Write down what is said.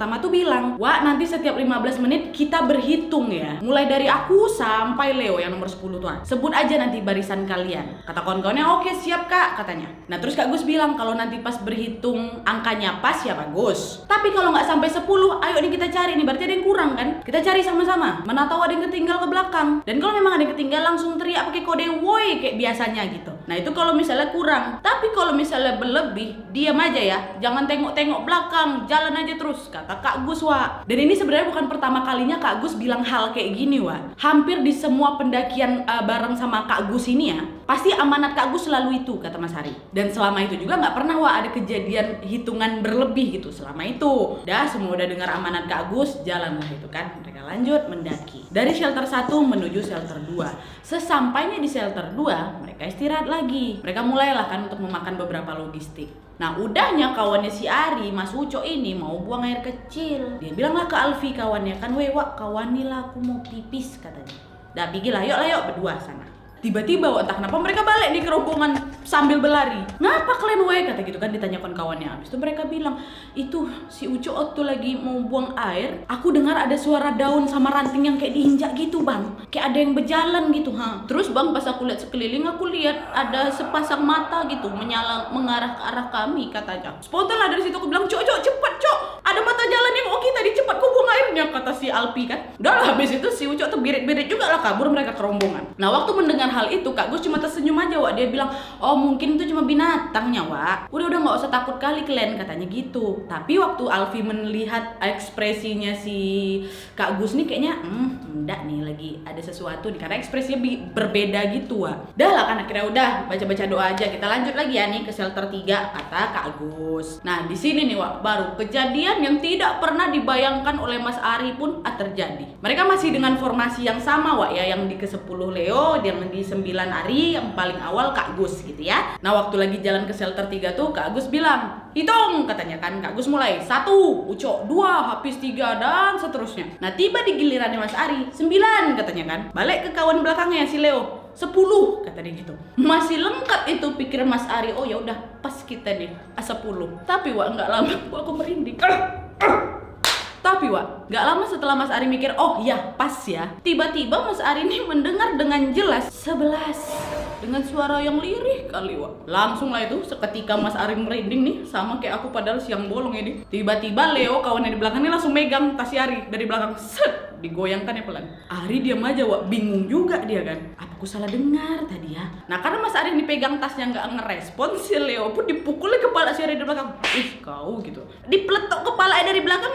pertama tuh bilang, "Wak, nanti setiap 15 menit kita berhitung ya. Mulai dari aku sampai Leo yang nomor 10 tuh. Sebut aja nanti barisan kalian." Kata kawan-kawannya, "Oke, siap Kak," katanya. Nah, terus Kak Gus bilang, "Kalau nanti pas berhitung angkanya pas ya bagus. Tapi kalau nggak sampai 10, ayo nih kita cari nih, berarti ada yang kurang kan? Kita cari sama-sama. Mana tahu ada yang ketinggal ke belakang. Dan kalau memang ada yang ketinggal langsung teriak pakai kode woi kayak biasanya gitu." Nah, itu kalau misalnya kurang. Tapi kalau misalnya berlebih, diam aja ya. Jangan tengok-tengok belakang, jalan aja terus, kata Kak Gus, Wak. Dan ini sebenarnya bukan pertama kalinya Kak Gus bilang hal kayak gini, Wak. Hampir di semua pendakian bareng sama Kak Gus ini ya, pasti amanat Kak Gus selalu itu, kata Mas Ari. Dan selama itu juga nggak pernah, Wak, ada kejadian hitungan berlebih gitu selama itu. Dah, semua udah dengar amanat Kak Gus, jalanlah itu kan. Mereka lanjut mendaki. Dari shelter 1 menuju shelter 2. Sesampainya di shelter 2, mereka istirahat lagi. Mereka mulailah kan untuk memakan beberapa logistik. Nah, udahnya kawannya si Ari, Mas Uco ini mau buang air kecil. Dia bilanglah ke Alfi kawannya kan, "Weh, Wak, kawanilah aku mau pipis," katanya. "Dah, pergi lah, yuk berdua sana." Tiba-tiba entah kenapa mereka balik nih ke rombongan sambil berlari. "Ngapa kalian weh?" kata gitu kan, ditanyakan kawannya. Habis itu mereka bilang, "Itu si Uco waktu lagi mau buang air, aku dengar ada suara daun sama ranting yang kayak diinjak gitu, Bang. Kayak ada yang berjalan gitu, ha. Terus Bang, pas aku lihat sekeliling, aku lihat ada sepasang mata gitu menyala mengarah ke arah kami," katanya. Spontan lah dari situ aku bilang, "Cok, cepet, Cok. Ada mata jalan yang oke tadi, cepat kau buang airnya," kata si Alpi kan. Udah lah, habis itu si Uco tuh birit-birit juga lah kabur mereka ke rombongan. Nah, waktu mendengar hal itu Kak Gus cuma tersenyum aja, Wak. Dia bilang, "Oh, mungkin itu cuma binatangnya, Wak. Udah nggak usah takut kali kalian," katanya gitu. Tapi waktu Alfi melihat ekspresinya si Kak Gus nih kayaknya enggak nih, lagi ada sesuatu nih, karena ekspresinya berbeda gitu, Wak. Dah lah kan, akhirnya udah baca-baca doa aja. Kita lanjut lagi ya nih ke shelter 3, kata Kak Gus. Nah, di sini nih, Wak, baru kejadian yang tidak pernah dibayangkan oleh Mas Ari pun terjadi. Mereka masih dengan formasi yang sama, Wak, ya, yang di ke-10 Leo, yang di 9 Ari, yang paling awal Kak Gus gitu ya. Nah, waktu lagi jalan ke shelter 3 tuh Kak Gus bilang, "Hitung," katanya kan. Kak Gus mulai 1, Uco 2, Hafiz 3, dan seterusnya. Nah, tiba di gilirannya Mas Ari 9, katanya kan. Balik ke kawan belakangnya si Leo 10, kata dia gitu. Masih lengkap itu pikiran Mas Ari. Oh ya udah, pas kita nih 10. Tapi Wak, nggak lama aku merinding. Tapi Wak, gak lama setelah Mas Ari mikir, "Oh ya, pas ya." Tiba-tiba Mas Ari ini mendengar dengan jelas 11 dengan suara yang lirih kali, Wak. Langsung lah itu seketika Mas Ari merinding nih, sama kayak aku padahal siang bolong ini. Tiba-tiba Leo kawannya di belakang ini langsung megang tas si Ari dari belakang, set, digoyangkan ya pelan. Ari diam aja, Wak, bingung juga dia kan. Apa aku salah dengar tadi ya? Nah, karena Mas Ari dipegang tasnya nggak ngerespon, si Leo pun dipukulnya kepala si Ari dari belakang. "Ih, kau," gitu. Dipeletok kepala dari belakang.